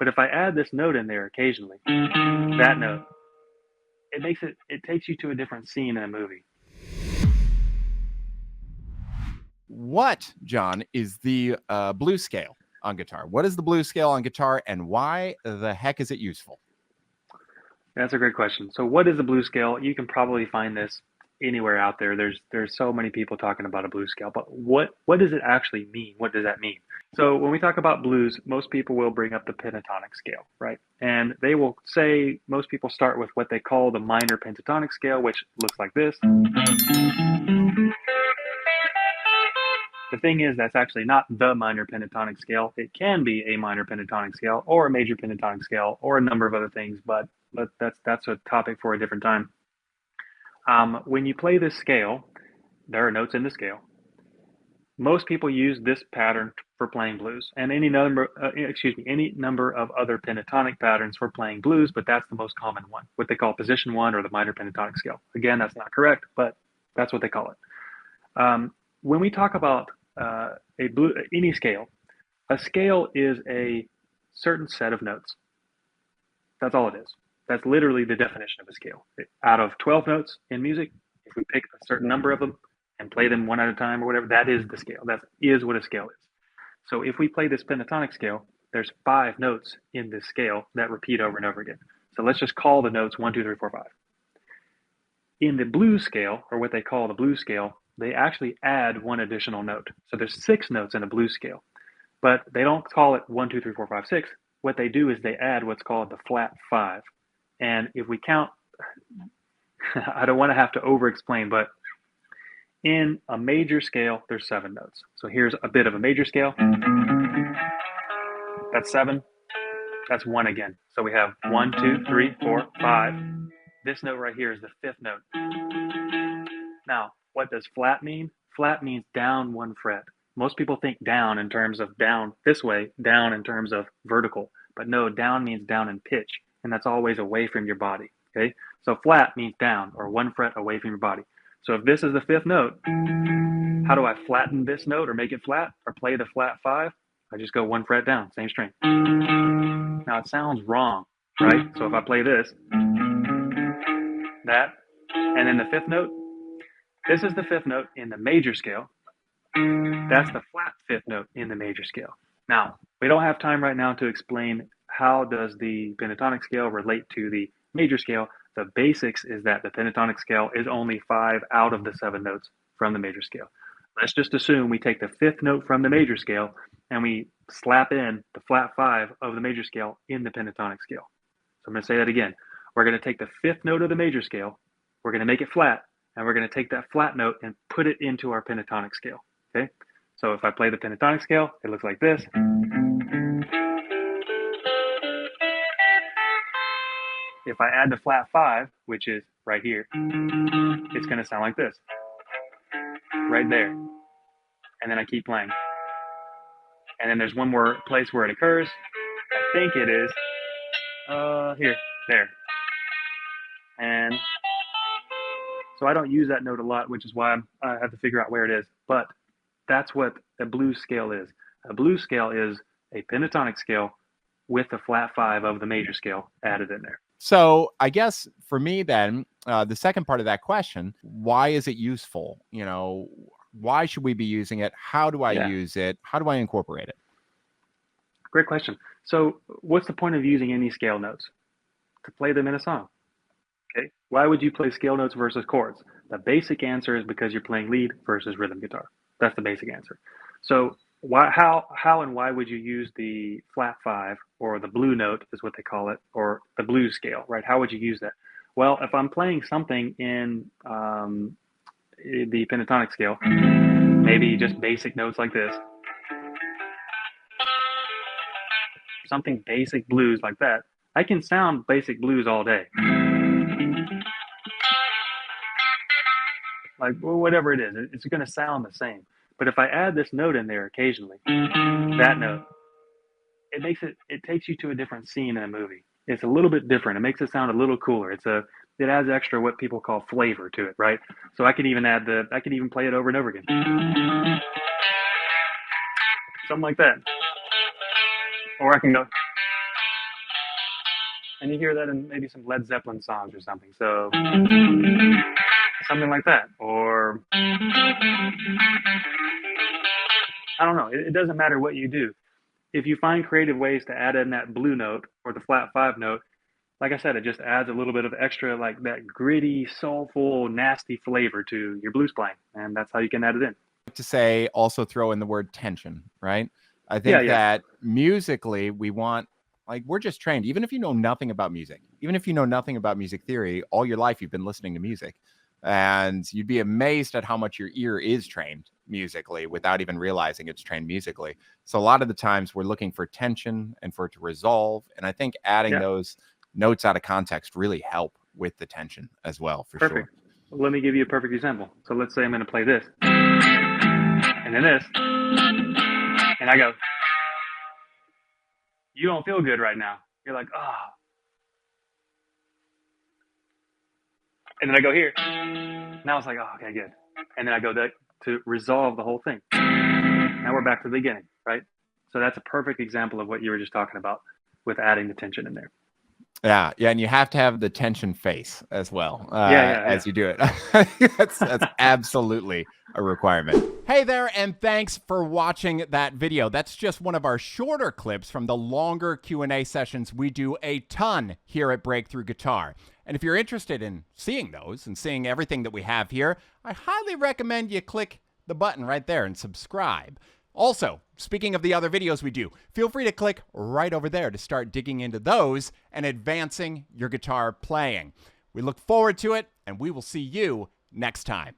But if I add this note in there occasionally, that note, it takes you to a different scene in a movie. What, John, is the blues scale on guitar? What is the blues scale on guitar, and why the heck is it useful? That's a great question. So what is a blues scale? You can probably find this anywhere out there. There's so many people talking about a blues scale, but what does it actually mean? What does that mean? So when we talk about blues, most people will bring up the pentatonic scale, right? And they will say most people start with what they call the minor pentatonic scale, which looks like this. The thing is, that's actually not the minor pentatonic scale. It can be a minor pentatonic scale or a major pentatonic scale or a number of other things, but that's a topic for a different time. When you play this scale, there are notes in the scale. Most people use this pattern for playing blues, and any number of other pentatonic patterns for playing blues, but that's the most common one, what they call position one or the minor pentatonic scale. Again, that's not correct, but that's what they call it. When we talk about any scale, a scale is a certain set of notes. That's all it is. That's literally the definition of a scale. Out of 12 notes in music, if we pick a certain number of them and play them one at a time or whatever, that is the scale. That is what a scale is. So if we play this pentatonic scale, there's 5 notes in this scale that repeat over and over again. So let's just call the notes 1, 2, 3, 4, 5. In the blues scale, or what they call the blues scale, they actually add one additional note. So there's 6 notes in a blues scale, but they don't call it 1, 2, 3, 4, 5, 6. What they do is they add what's called the flat 5. And if we count, I don't want to have to over-explain, but in a major scale, there's 7 notes. So here's a bit of a major scale. That's 7. That's 1 again. So we have 1, 2, 3, 4, 5. This note right here is the 5th note. Now, what does flat mean? Flat means down 1 fret. Most people think down in terms of down this way, down in terms of vertical. But no, down means down in pitch, and that's always away from your body. Okay? So flat means down, or 1 fret away from your body. So if this is the 5th note, how do I flatten this note or make it flat or play the flat 5? I just go 1 fret down, same string. Now it sounds wrong, right? So if I play this, that, and then the 5th note, this is the 5th note in the major scale. That's the flat 5th note in the major scale. Now, we don't have time right now to explain how does the pentatonic scale relate to the major scale. The basics is that the pentatonic scale is only 5 out of the 7 notes from the major scale. Let's just assume we take the 5th note from the major scale and we slap in the flat 5 of the major scale in the pentatonic scale. So I'm going to say that again. We're going to take the 5th note of the major scale, we're going to make it flat, and we're going to take that flat note and put it into our pentatonic scale. Okay? So if I play the pentatonic scale, it looks like this. If I add the flat 5, which is right here, it's going to sound like this. Right there. And then I keep playing. And then there's one more place where it occurs. I think it is here, there. And so I don't use that note a lot, which is why I have to figure out where it is. But that's what a blues scale is. A blues scale is a pentatonic scale with the flat 5 of the major scale added in there. So I guess for me then, the second part of that question, why is it useful? You know, why should we be using it? How do I use it? How do I incorporate it? Great question. So what's the point of using any scale notes? To play them in a song. Okay. Why would you play scale notes versus chords? The basic answer is because you're playing lead versus rhythm guitar. That's the basic answer. So how and why would you use the flat 5 or the blue note is what they call it, or the blues scale, right? How would you use that? Well, if I'm playing something in the pentatonic scale, maybe just basic notes like this, something basic blues like that, I can sound basic blues all day. Like, well, whatever it is, it's going to sound the same. But if I add this note in there occasionally, that note, it takes you to a different scene in a movie. It's a little bit different. It makes it sound a little cooler. It adds extra what people call flavor to it, right? So I can even play it over and over again. Something like that. Or I can go. And you hear that in maybe some Led Zeppelin songs or something. So something like that. Or I don't know. It doesn't matter what you do. If you find creative ways to add in that blue note or the flat five note, like I said, it just adds a little bit of extra, like that gritty, soulful, nasty flavor to your blues playing. And that's how you can add it in. To say, also throw in the word tension, right? I Yeah, think yeah. that musically we want, like, we're just trained, even if you know nothing about music, even if you know nothing about music theory, all your life you've been listening to music, and you'd be amazed at how much your ear is trained musically without even realizing it's trained musically. So a lot of the times we're looking for tension and for it to resolve, and I think adding Yeah. those notes out of context really help with the tension as well, for Perfect. sure. Well, let me give you a perfect example. So let's say I'm going to play this, and then this, and I go, you don't feel good right now. You're like, ah. Oh. And then I go here. Now it's like, oh, okay, good. And then I go to resolve the whole thing. Now we're back to the beginning, right? So that's a perfect example of what you were just talking about with adding the tension in there. Yeah, and you have to have the tension face as well as you do it. That's absolutely a requirement. Hey there, and thanks for watching that video. That's just one of our shorter clips from the longer Q&A sessions we do a ton here at Breakthrough Guitar. And if you're interested in seeing those and seeing everything that we have here, I highly recommend you click the button right there and subscribe. Also, speaking of the other videos we do, feel free to click right over there to start digging into those and advancing your guitar playing. We look forward to it, and we will see you next time.